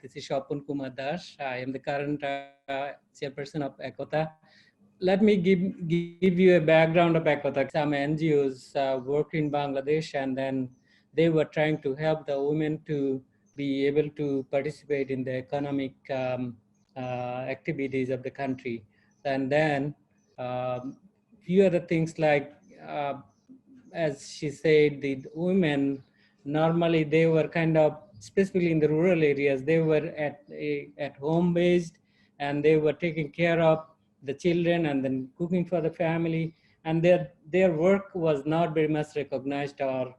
This is Shapun Kumar Das. I am the current chairperson of Ekota. Let me give you a background of Ekota. Some NGOs work in Bangladesh, and then they were trying to help the women to be able to participate in the economic activities of the country. And then few other things like, as she said, the women, normally they were kind of, specifically in the rural areas, they were at home based, and they were taking care of the children and then cooking for the family, and their work was not very much recognized, or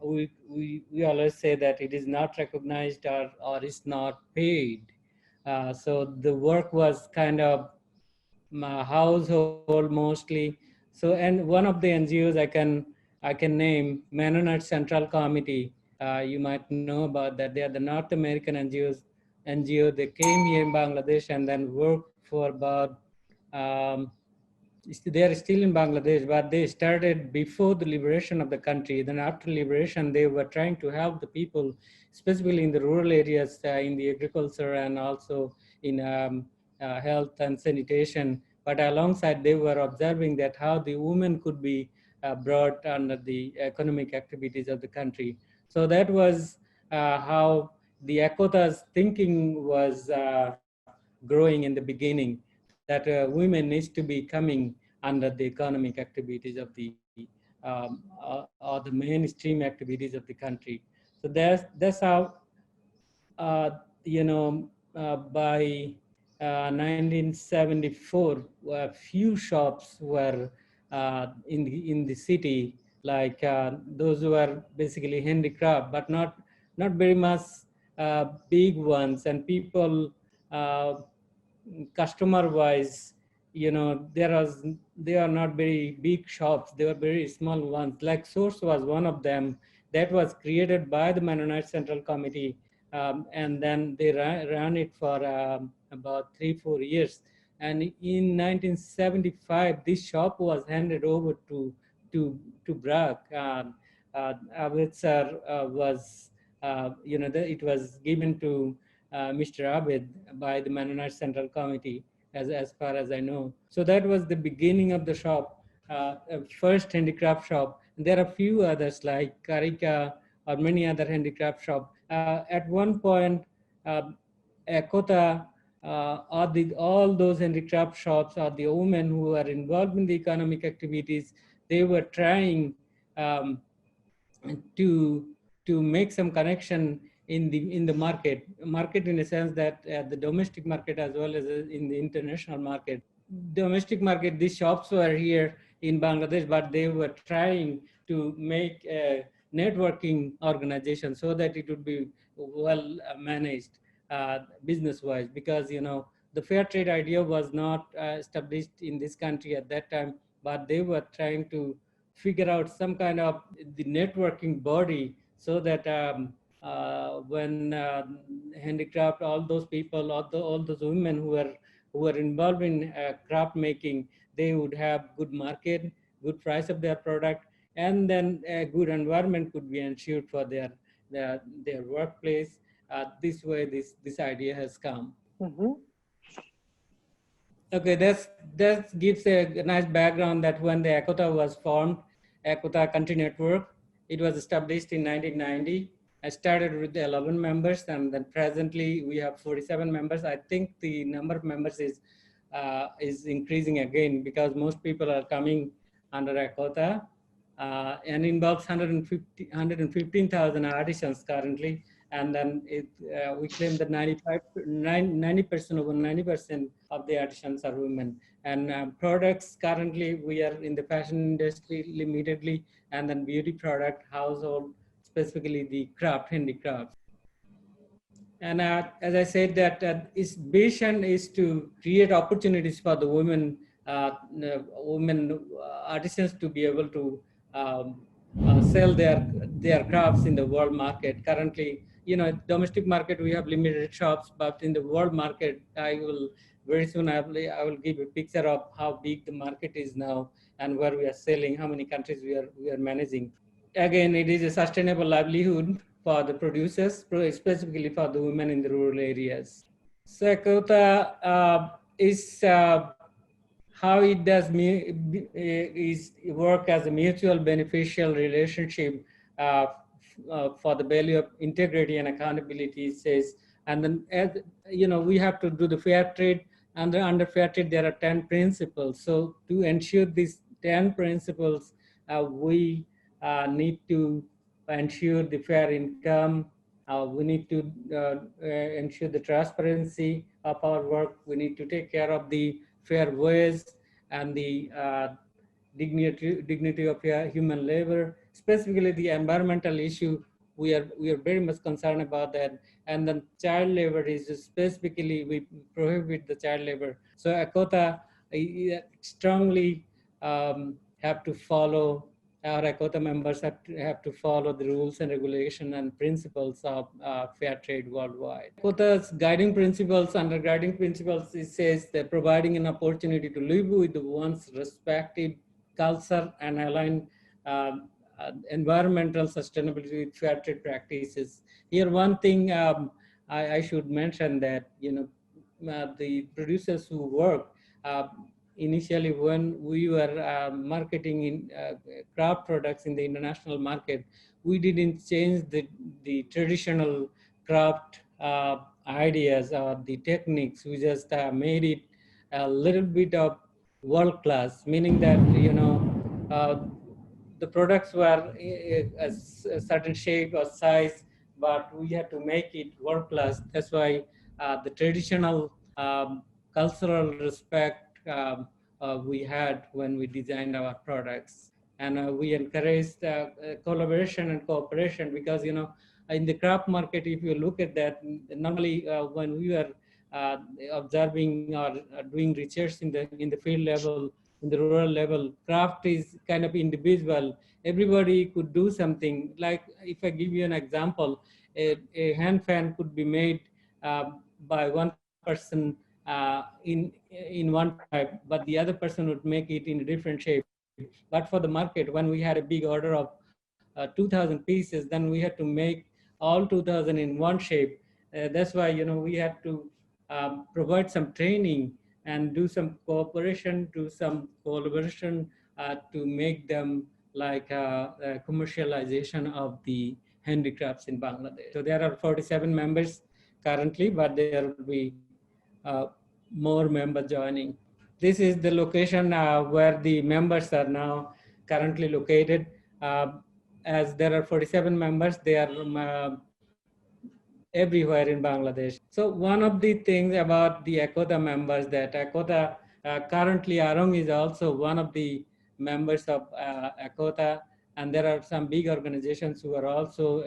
we always say that it is not recognized, or it's not paid. So the work was kind of household mostly. So, and one of the NGOs I can name, Mennonite Central Committee. You might know about that. They are the North American NGO. They came here in Bangladesh and then worked for about, they are still in Bangladesh, but they started before the liberation of the country. Then after liberation, they were trying to help the people, specifically in the rural areas, in the agriculture, and also in health and sanitation. But alongside, they were observing that how the women could be brought under the economic activities of the country. So that was how the Ekota's thinking was growing in the beginning, that women needs to be coming under the economic activities of the or the mainstream activities of the country. So that's how by 1974, a few shops were in the city, like those who are basically handicraft, but not very much big ones, and people customer wise, they are not very big shops, they were very small ones. Like Source was one of them, that was created by the Mennonite Central Committee, and then they ran it for about 3-4 years. And in 1975, this shop was handed over to BRAC. Abed sir was, it was given to Mr. Abed by the Mennonite Central Committee, as far as I know. So that was the beginning of the shop, first handicraft shop. And there are a few others like Karika or many other handicraft shops. At one point, Ekota, all those handicraft shops, or the women who are involved in the economic activities, they were trying um, to make some connection in the market in a sense that the domestic market as well as in the international market. Domestic market, these shops were here in Bangladesh, but they were trying to make a networking organization so that it would be well managed business wise, because the fair trade idea was not established in this country at that time, but they were trying to figure out some kind of the networking body, so that when handicraft, all those people, all those women who were involved in craft making, they would have good market, good price of their product, and then a good environment could be ensured for their workplace. This way, this idea has come. Mm-hmm. Okay, that gives a nice background that when the Ekota was formed, Ekota Country Network, it was established in 1990. I started with 11 members, and then presently we have 47 members. I think the number of members is increasing again, because most people are coming under Ekota, and involves 115,000 artisans currently. And then we claim that 90%, over 90% of the artisans are women. And products, currently we are in the fashion industry limitedly, and then beauty product, household, specifically the craft, handicrafts. And as I said, that its vision is to create opportunities for the women artisans to be able to sell their crafts in the world market. Currently, domestic market, we have limited shops, but in the world market, very soon I will give a picture of how big the market is now, and where we are selling, how many countries we are managing. Again, it is a sustainable livelihood. for the producers, specifically for the women in the rural areas. So ECOTA is how it does is work as a mutual beneficial relationship for the value of integrity and accountability, it says. And then, as you know, we have to do the fair trade. Under fair trade, there are 10 principles. So to ensure these 10 principles, we need to ensure the fair income. We need to ensure the transparency of our work. We need to take care of the fair wage and the dignity of human labor, specifically the environmental issue. We are very much concerned about that. And then child labor is specifically, we prohibit the child labor. So ECOTA strongly have to follow, our ECOTA members have to follow the rules and regulation and principles of fair trade worldwide. ECOTA's guiding principles, under guiding principles, it says that providing an opportunity to live with one's respective culture and align environmental sustainability with fair trade practices. Here, one thing I should mention that, you know, the producers who work, initially when we were marketing in craft products in the international market, we didn't change the traditional craft ideas or the techniques. We just made it a little bit of world class, meaning that, you know, the products were a certain shape or size, but we had to make it world class. That's why the traditional cultural respect we had when we designed our products. And we encouraged collaboration and cooperation, because, you know, in the craft market, if you look at that, normally when we were observing or doing research in the field level, in the rural level, craft is kind of individual. Everybody could do something. Like, if I give you an example, a hand fan could be made by one person in one type, but the other person would make it in a different shape. But for the market, when we had a big order of 2,000 pieces, then we had to make all 2,000 in one shape. That's why, you know, we had to provide some training and do some cooperation, do some collaboration to make them like commercialization of the handicrafts in Bangladesh. So there are 47 members currently, but there will be more members joining. This is the location where the members are now currently located. As there are 47 members, they are everywhere in Bangladesh. So one of the things about the ECOTA members, that ECOTA, currently Arong is also one of the members of ECOTA, and there are some big organizations who are also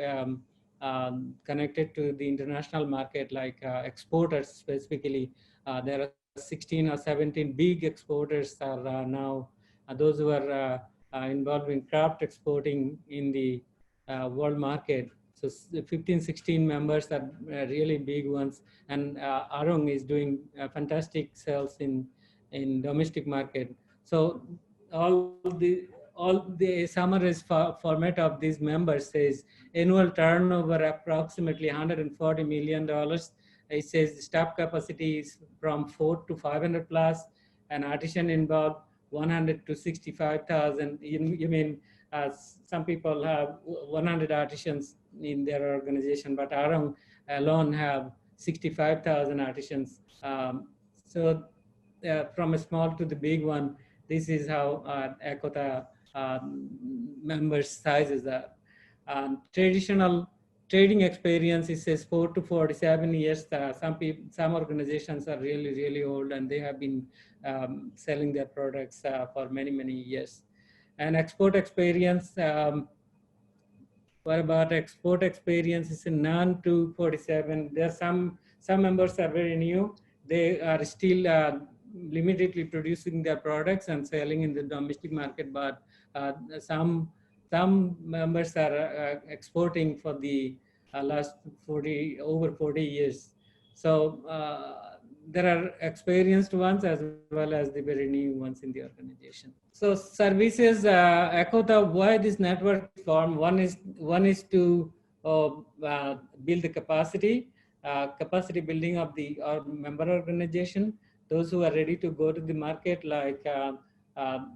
connected to the international market, like exporters specifically. There are 16 or 17 big exporters are now those who are involved in craft exporting in the world market. So 15, 16 members are really big ones. And Arong is doing fantastic sales in domestic market. So all the summarized format of these members says annual turnover approximately $140 million. It says staff capacity is from 4 to 500 plus, and artisan involved 100 to 65,000. You mean some people have 100 artisans in their organization, but Arong alone have 65,000 artisans. So from a small to the big one, this is how ECOTA members' sizes are. Traditional trading experience, it says 4 to 47 years. Some organizations are really, really old, and they have been selling their products for many, many years. And export experience, what about export experience? Is none to 47. There are some members are very new. They are still limitedly producing their products and selling in the domestic market, but some members are exporting for the last over 40 years. So there are experienced ones as well as the very new ones in the organization. So services, ECOTA, why this network formed? One is to build the capacity building of our member organization, those who are ready to go to the market, like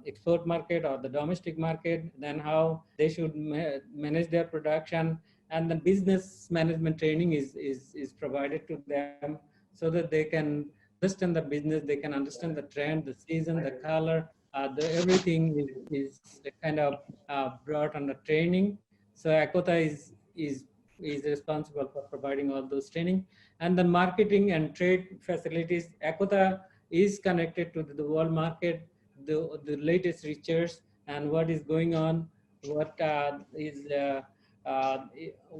export market or the domestic market, then how they should manage their production, and the business management training is provided to them so that they can understand the business, they can understand the trend, the season, the color, everything is kind of brought under training. So Akota is responsible for providing all those training. And the marketing and trade facilities, Akota is connected to the world market, the latest research and what is going on, what uh,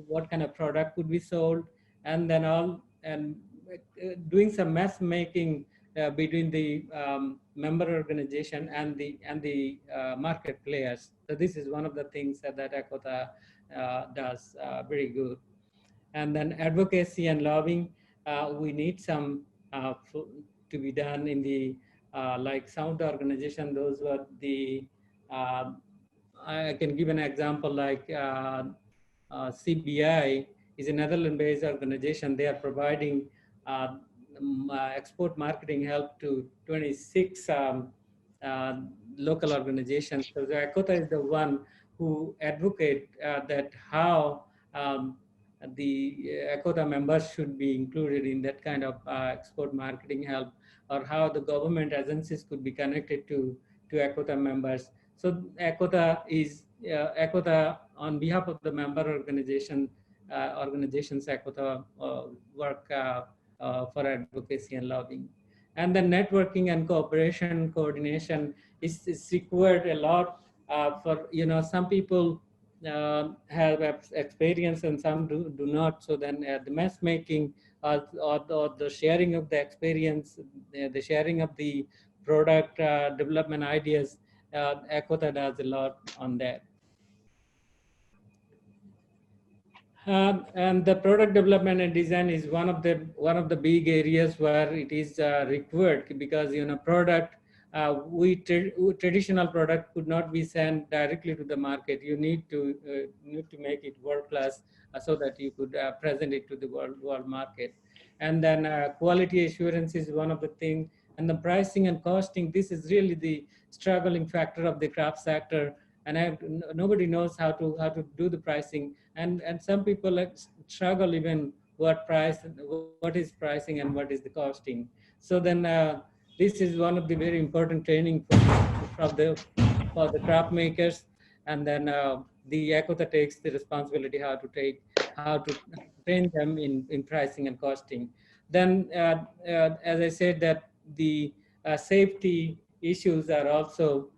what kind of product could be sold, and then doing some matchmaking between the member organization and the market players. So this is one of the things that Akota does very good. And then advocacy and lobbying, we need some to be done in the like some of the organization. Those were the I can give an example like CBI is a Netherlands-based organization. They are providing export marketing help to 26 uh, local organizations. So the Akota is the one who advocate that how the Akota members should be included in that kind of export marketing help, or how the government agencies could be connected to Akota members. So Akota on behalf of the member organizations, Akota work for advocacy and lobbying. And the networking and cooperation coordination is required a lot for, some people have experience and some do not. So then the matchmaking or the sharing of the experience, the sharing of the product development ideas, Akota does a lot on that. And the product development and design is one of the big areas where it is required, because product traditional product could not be sent directly to the market. You need to make it world class so that you could present it to the world market. And then quality assurance is one of the things, and the pricing and costing. This is really the struggling factor of the craft sector, and nobody knows how to do the pricing, and some people struggle even what is pricing and what is the costing. So then this is one of the very important training for the craft makers, and then the Akota takes the responsibility how to train them in pricing and costing. Then as I said, that the safety issues are also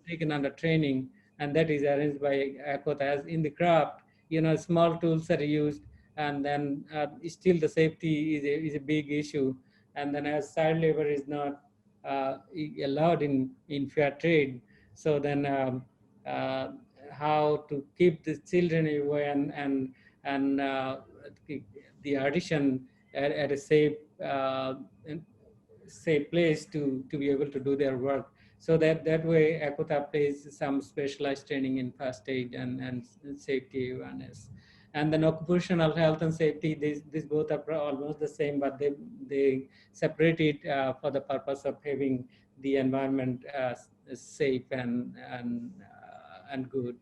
taken under training, and that is arranged by Akota. As in the craft, small tools are used, and then still the safety is a big issue. And then as child labor is not allowed in fair trade, so then how to keep the children away and the artisan at a safe place to be able to do their work. So that way Akota plays some specialized training in first aid and safety awareness. And then occupational health and safety, these both are almost the same, but they separate it for the purpose of having the environment safe and good.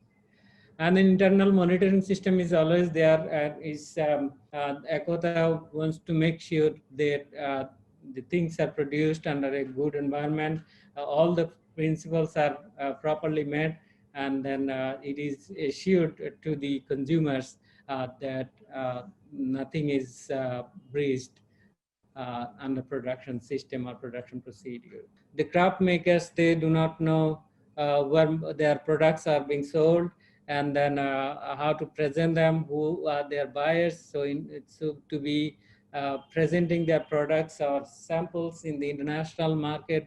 And the internal monitoring system is always there. Akota wants to make sure that the things are produced under a good environment. All the principles are properly met, and then it is assured to the consumers that nothing is breached under production system or production procedure. The craft makers, they do not know where their products are being sold, and then how to present them, who are their buyers. So to be presenting their products or samples in the international market,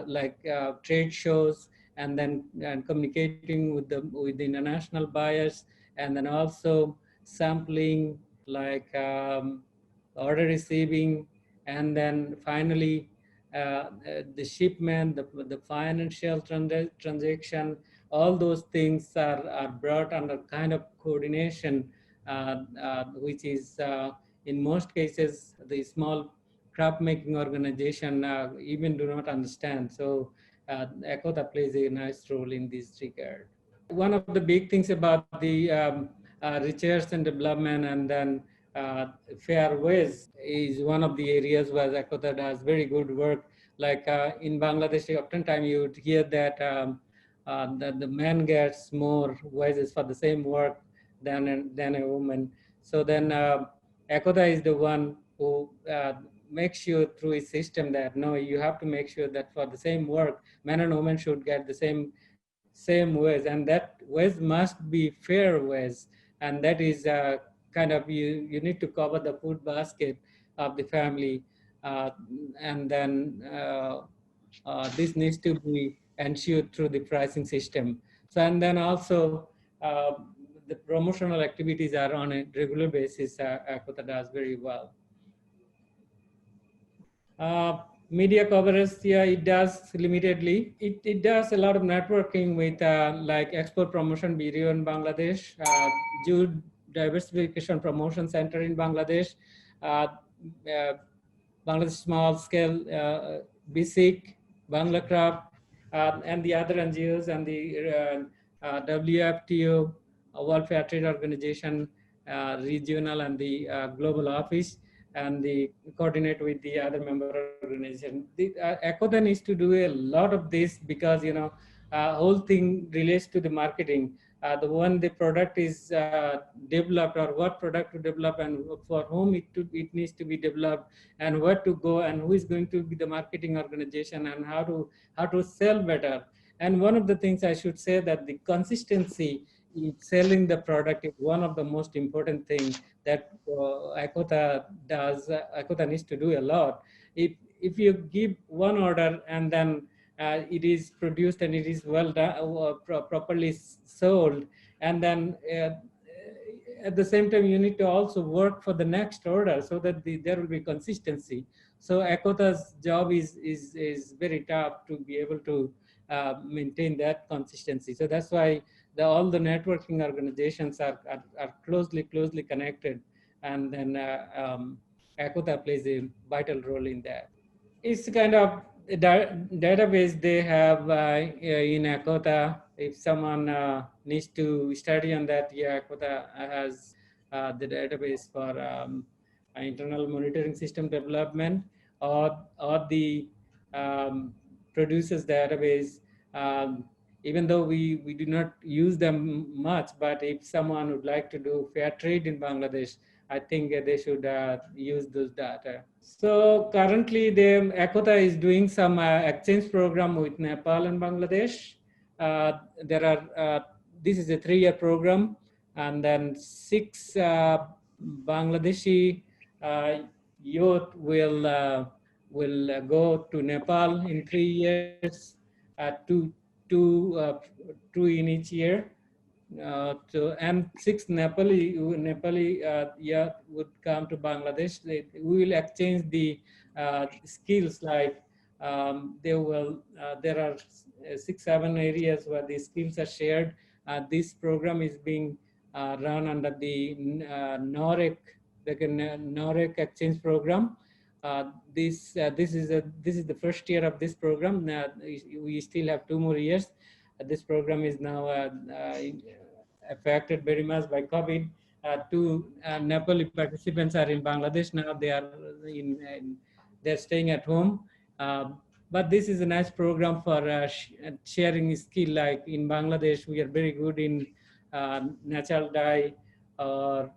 like trade shows, and then communicating with the international buyers, and then also sampling, like order receiving, and then finally the shipment, the financial transaction, all those things are brought under kind of coordination, which is in most cases the small craft making organization even do not understand. So Ecotha plays a nice role in this regard. One of the big things about the research and development and then fairways is one of the areas where Ecotha does very good work. Like in Bangladesh, oftentimes you would hear that the man gets more wages for the same work than a woman. So then Ecotha is the one who makes sure through his system that no, you have to make sure that for the same work, men and women should get the same ways, and that ways must be fair ways, and that is kind of you need to cover the food basket of the family, and then this needs to be ensured through the pricing system. So and then also uh, the promotional activities are on a regular basis. Ecotha does very well. Uh, Media coverage, yeah, it does limitedly. It does a lot of networking with like Export Promotion Bureau in Bangladesh, Jude Diversification Promotion Center in Bangladesh, uh, uh, Bangladesh Small Scale, BSIC, Banglacraft, and the other NGOs and the WFTO, World Fair Trade Organization, regional and the global office, and the coordinate with the other member organization. The Ecotha needs to do a lot of this because whole thing relates to the marketing. The one the product is developed, or what product to develop, and for whom it needs to be developed, and where to go, and who is going to be the marketing organization, and how to sell better. And one of the things I should say that the consistency in selling the product is one of the most important thing that Ecotha does. Ecotha needs to do a lot. If you give one order and then it is produced and it is well done, properly sold, and then at the same time you need to also work for the next order so that there will be consistency. So Ecotha's job is very tough to be able to maintain that consistency. So that's why all the networking organizations are closely connected, and then Ecotha plays a vital role in that. It's kind of a database they have in Ecotha. If someone needs to study on that, yeah, Ecotha has the database for internal monitoring system development, or the um, producers database. Even though we do not use them much, but if someone would like to do fair trade in Bangladesh, I think they should use those data. So currently, the Ecotha is doing some exchange program with Nepal and Bangladesh. There are this is a 3-year program, and then 6 Bangladeshi uh, youth will go to Nepal in 3 years, two two in each year. And 6 Nepali yeah, would come to Bangladesh. We will exchange the skills, like there are 6-7 areas where the skills are shared. This program is being run under the NOREC, NOREC exchange program. This is the first year of this program. We still have 2 more years. This program is now affected very much by COVID. 2 Nepali participants are in Bangladesh now. They're staying at home. But this is a nice program for sharing skill. Like in Bangladesh, we are very good in natural dye, or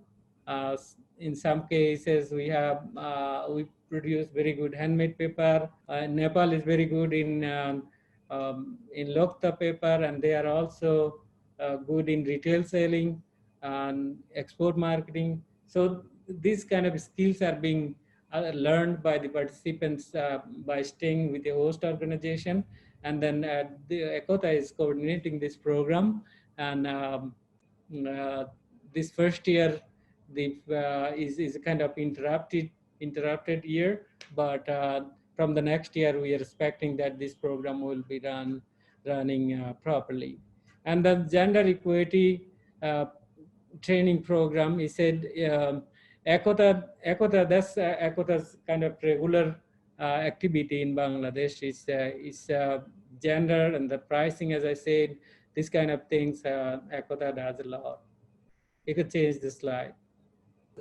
in some cases we produce very good handmade paper. Nepal is very good in Lokta paper, and they are also good in retail selling and export marketing. So these kind of skills are being learned by the participants by staying with the host organization, and then the Ecotha is coordinating this program. And uh, this first year is a kind of interrupted year, but from the next year we are expecting that this program will be running properly. And the gender equity training program, he said, Ekota, that's Ekota's kind of regular activity in Bangladesh is gender and the pricing, as I said, this kind of things, Ekota does a lot. You could change the slide.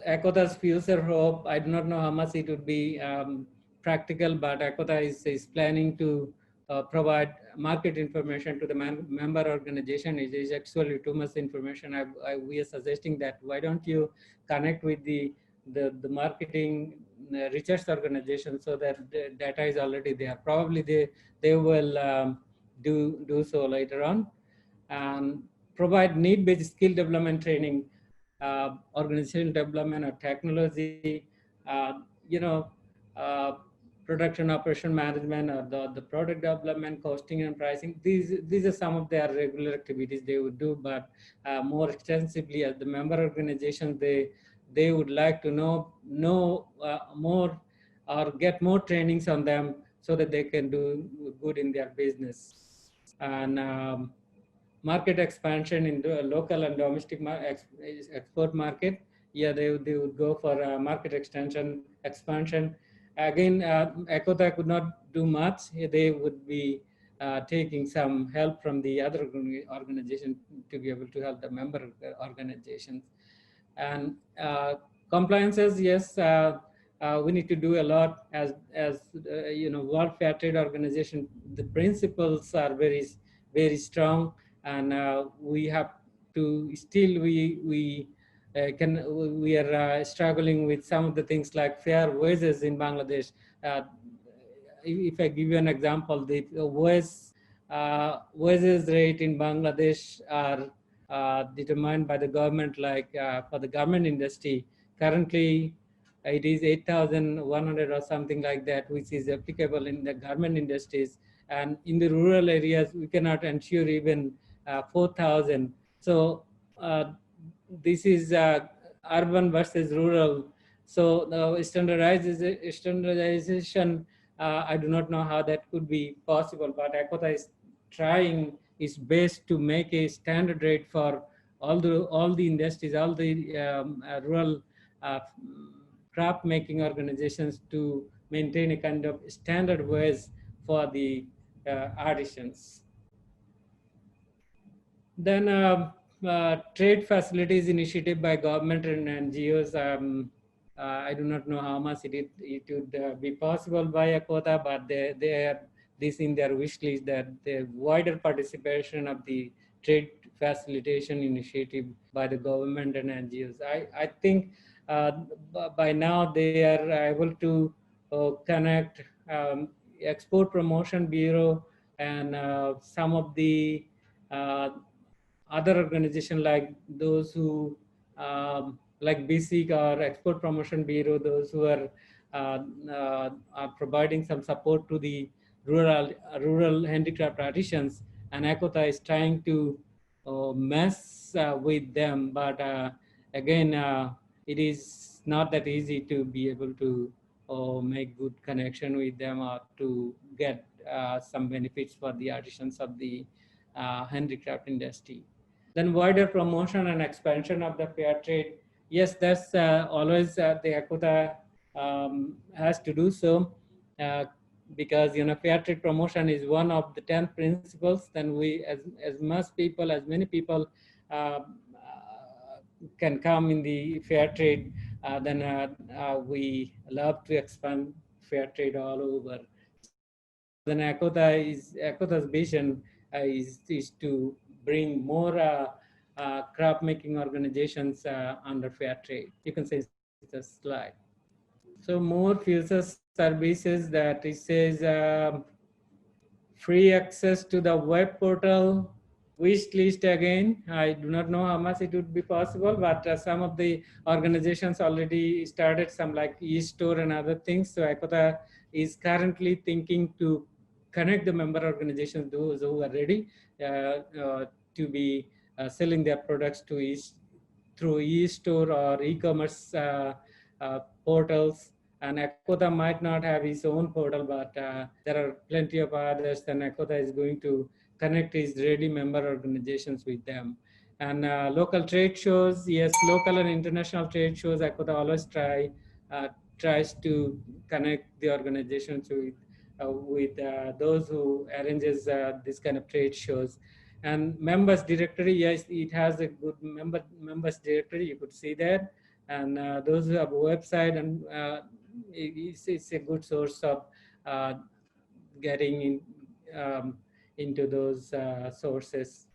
Ekota's future hope, I do not know how much it would be practical, but Ekota is planning to provide market information to the member organization. It is actually too much information. We are suggesting that why don't you connect with the marketing research organization so that the data is already there. Probably they will do so later on, and provide need-based skill development training, organizational development or technology, you know, uh, production operation management or the product development, costing and pricing. These are some of their regular activities they would do, but more extensively as the member organizations, they would like to know more or get more trainings on them so that they can do good in their business. And market expansion in the local and domestic export market. Yeah, they would go for market expansion. Again, Ekota could not do much. They would be taking some help from the other organization to be able to help the member organizations. And compliances, yes, we need to do a lot as you know, World Fair Trade Organization. The principles are very strong, and we have to still we are struggling with some of the things like fair wages in Bangladesh. If I give you an example, the wages rate in Bangladesh are determined by the government, like for the government industry. Currently, it is 8,100 or something like that, which is applicable in the government industries. And in the rural areas, we cannot ensure even 4,000. So this is urban versus rural. So the standardization, I do not know how that could be possible, but Ekota is trying its best to make a standard rate for all the industries, all the rural craft making organizations to maintain a kind of standard ways for the artisans. Then trade facilities initiative by government and NGOs. I do not know how much it would be possible by Ekota, but they have this in their wish list, that the wider participation of the trade facilitation initiative by the government and NGOs. I think by now they are able to connect Export Promotion Bureau and some of the other organizations, like those who like BSIC or Export Promotion Bureau, those who are providing some support to the rural handicraft artisans, and Ekota is trying to mess with them. But again, it is not that easy to be able to make good connection with them or to get some benefits for the artisans of the handicraft industry. Then wider promotion and expansion of the fair trade. Yes, that's always the Ekota has to do so, because fair trade promotion is one of the 10 principles. Then we, as many people can come in the fair trade, then we love to expand fair trade all over. Then Ekota's vision is to bring more craft making organizations under fair trade. You can see the slide. So more future services, that it says free access to the web portal, wish list. Again, I do not know how much it would be possible, but some of the organizations already started some, like e-store and other things. So Ekota is currently thinking to connect the member organizations, those who are ready to be selling their products to through e-store or e-commerce portals. And Ekota might not have its own portal, but there are plenty of others, and Ekota is going to connect his ready member organizations with them. And local trade shows, yes, local and international trade shows, ACOTA always tries to connect the organizations with those who arranges this kind of trade shows. And members directory, yes, it has a good members directory. You could see that, and those who have a website, and it's a good source of uh, getting in, into those sources.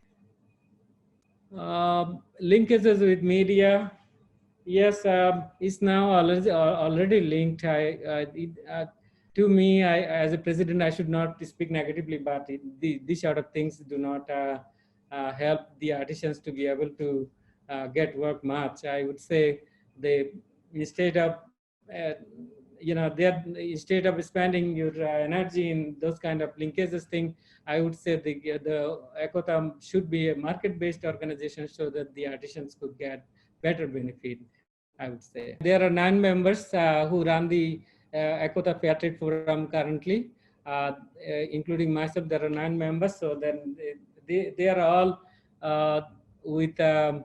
Linkages with media, yes, it's now already linked. To me, as a president, I should not speak negatively, but these sort of things do not help the artisans to be able to get work much. I would say they, instead of instead of spending your energy in those kind of linkages thing, I would say the ACOTA should be a market-based organization so that the artisans could get better benefit, I would say. There are 9 members who run the ACOTA Fair Trade Forum currently, including myself. There are 9 members. So then they are all with uh,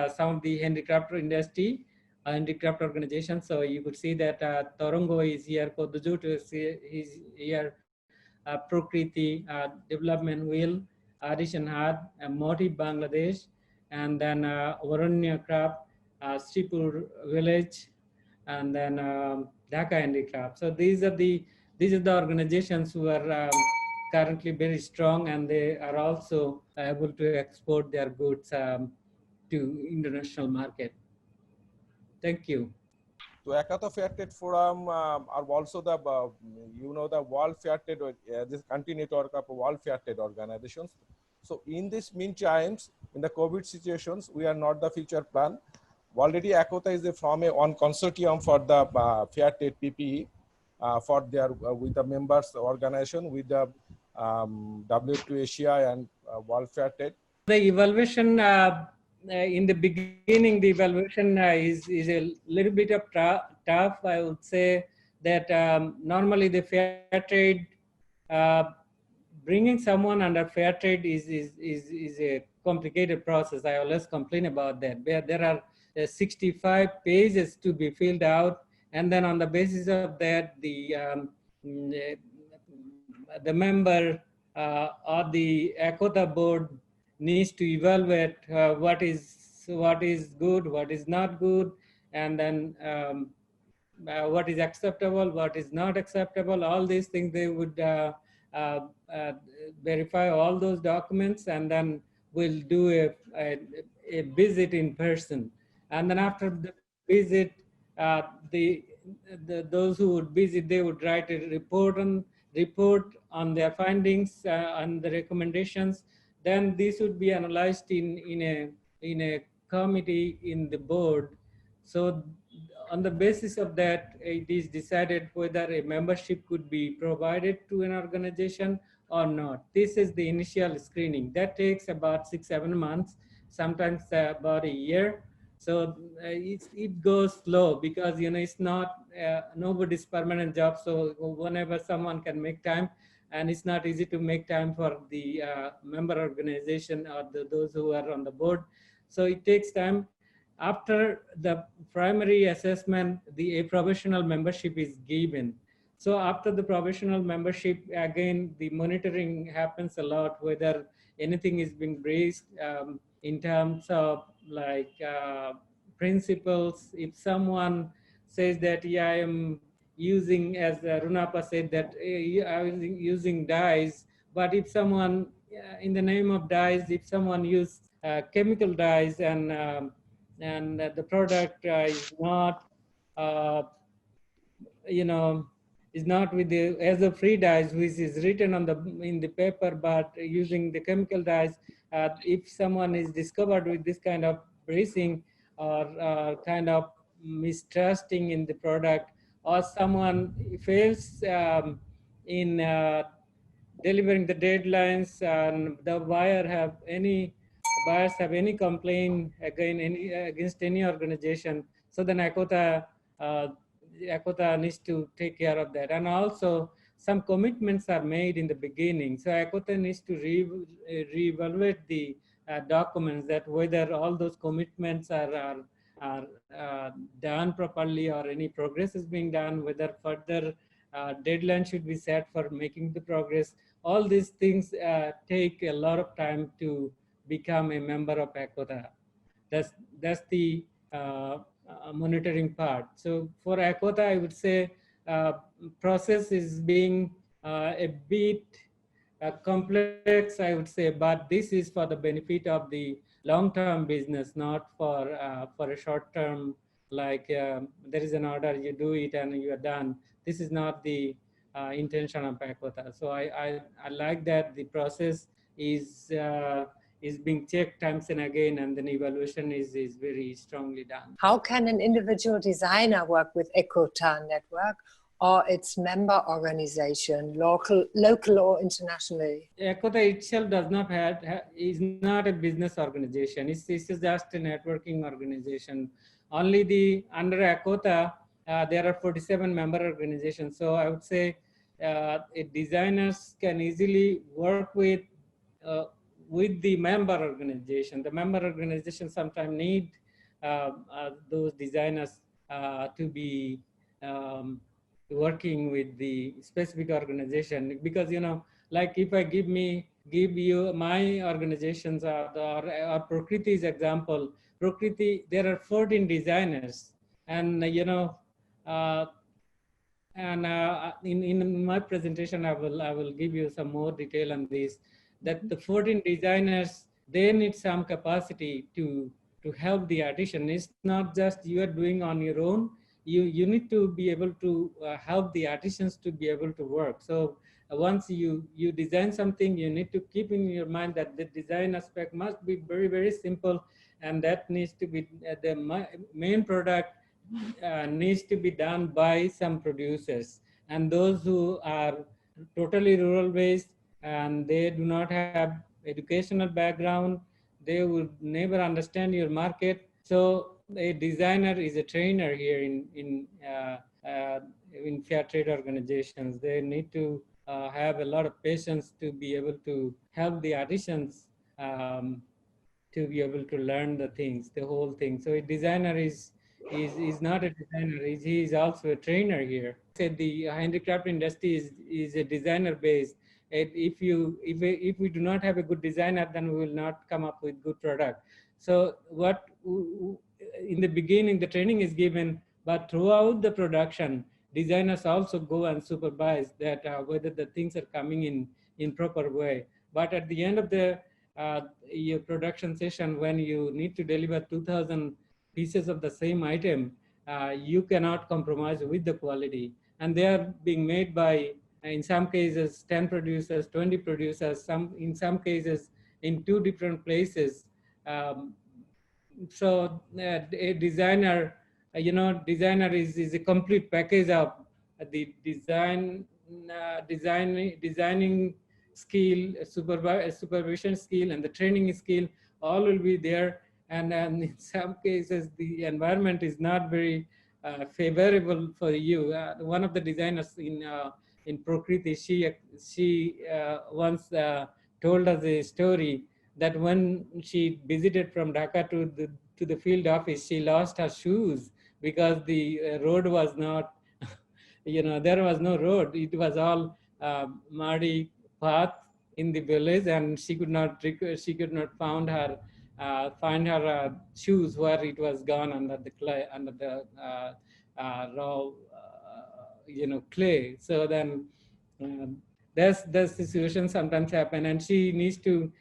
some of the handicraft industry, handicraft organizations. So you could see that Torongo is here, Kodujut is here, Prokriti, Development Wheel, Addition Hard, Moti Bangladesh, and then Varanya Craft, Sripur Village, and then Dhaka Handicraft. So these are the organizations who are currently very strong, and they are also able to export their goods to international market. Thank you. So ACOTA Fair Trade Forum are also the, the World Fair Trade, this continue network of World Fair Trade organizations. So in this meantime, in the COVID situations, we are not the future plan. Already ACOTA is from one consortium for the Fair Trade PPE for their with the members organization with the W2 Asia and World Fair Trade. The evaluation in the beginning, the evaluation is a little bit of tough. I would say that normally the fair trade, bringing someone under fair trade is a complicated process. I always complain about that. There are 65 pages to be filled out, and then on the basis of that, the member or the ACOTA board needs to evaluate what is good, what is not good, and then what is acceptable, what is not acceptable. All these things they would uh, verify all those documents, and then we'll do a visit in person. And then after the visit, those who would visit, they would write a report on their findings and the recommendations. Then this would be analyzed in a committee in the board. So on the basis of that, it is decided whether a membership could be provided to an organization or not. This is the initial screening. That takes about 6-7 months, sometimes about a year. So it goes slow because it's not nobody's permanent job. So whenever someone can make time, and it's not easy to make time for the member organization or those who are on the board. So it takes time. After the primary assessment, a provisional membership is given. So after the provisional membership, again, the monitoring happens a lot, whether anything is being breached in terms of like principles. If someone says that, yeah, I am using, as Runapa said, that I was using dyes, but if someone, in the name of dyes, if someone use chemical dyes and the product is not, is not with the as a free dyes, which is written on in the paper, but using the chemical dyes, if someone is discovered with this kind of breaching or kind of mistrusting in the product, or someone fails in delivering the deadlines, and the buyers have any complaint against any organization, so then ACOTA needs to take care of that. And also some commitments are made in the beginning. So Ecotha needs to reevaluate the documents, that whether all those commitments are done properly, or any progress is being done, whether further deadline should be set for making the progress. All these things take a lot of time to become a member of Ecotha. That's the monitoring part. So for Ecotha, I would say process is being a bit complex, I would say, but this is for the benefit of the long-term business, not for a short-term, like there is an order, you do it and you are done. This is not the intention of Ecotha. So I like that the process is being checked times and again, and then evaluation is very strongly done. How can an individual designer work with Ecotha Network or its member organization, local or internationally? Ecotha itself does not is not a business organization. It's just a networking organization. Only under Ecotha, there are 47 member organizations. So I would say designers can easily work with the member organization. The member organization sometimes need those designers to be working with the specific organization, because like if I give you my organizations or Prakriti's example. Prakriti, there are 14 designers, and in my presentation I will give you some more detail on this, that the 14 designers, they need some capacity to help the artisan. It's not just you are doing on your own. You need to be able to help the artisans to be able to work. So once you design something, you need to keep in your mind that the design aspect must be very, very simple, and that needs to be the main product needs to be done by some producers, and those who are totally rural based and they do not have educational background, they would never understand your market. So a designer is a trainer here in fair trade organizations. They need to have a lot of patience to be able to help the artisans to be able to learn the things, the whole thing. So a designer is not a designer, he is also a trainer here. The handicraft industry is a designer based. If we do not have a good designer, then we will not come up with good product. So in the beginning, the training is given, but throughout the production, designers also go and supervise that whether the things are coming in proper way. But at the end of the your production session, when you need to deliver 2,000 pieces of the same item, you cannot compromise with the quality. And they are being made by, in some cases, 10 producers, 20 producers, in some cases in 2 different places. So a designer, designer is a complete package of the designing skill, supervision skill, and the training skill. All will be there. And in some cases, the environment is not very favorable for you. One of the designers in Prakriti, she once told us a story that when she visited from Dhaka to the field office, she lost her shoes because the road was not, there was no road. It was all muddy path in the village, and she could not find her shoes where it was gone under the clay, under the raw, clay. So then there's the situation sometimes happen, and she needs to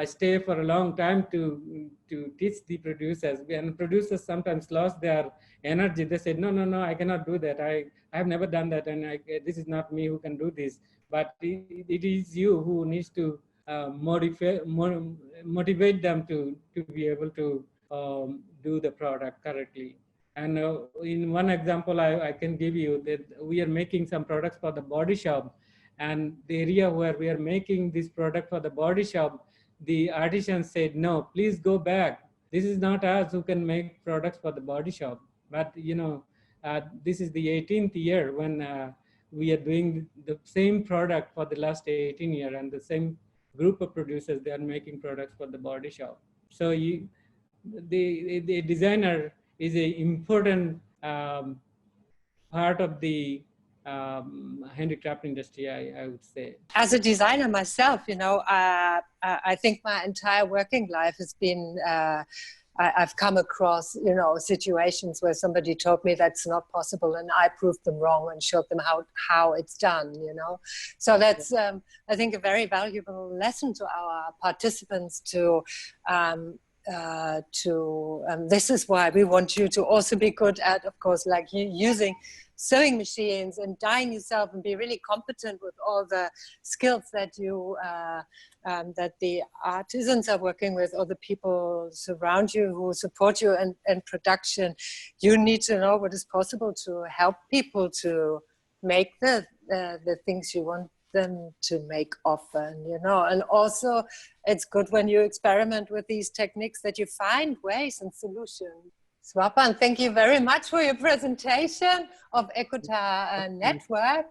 stay for a long time to teach the producers. And producers sometimes lost their energy. They said, no, I cannot do that. I have never done that, and this is not me who can do this. But it is you who needs to motivate them to be able to do the product correctly. And in one example, I can give you that we are making some products for the body shop, and the area where we are making this product for the body shop, the artisan said, no, please go back. This is not us who can make products for the body shop. But this is the 18th year when we are doing the same product for the last 18 years, and the same group of producers, they are making products for the body shop. So the designer is an important part of the handicraft industry, I would say. As a designer myself, you know, I think my entire working life has been, I've come across, you know, situations where somebody told me that's not possible, and I proved them wrong and showed them how it's done, you know. So that's, I think, a very valuable lesson to our participants this is why we want you to also be good at, of course, like using sewing machines and dyeing yourself, and be really competent with all the skills that you that the artisans are working with, or the people surround you who support you in production. You need to know what is possible to help people to make the things you want them to make often, you know. And also it's good when you experiment with these techniques that you find ways and solutions. Swapan, thank you very much for your presentation of Ecotare Network.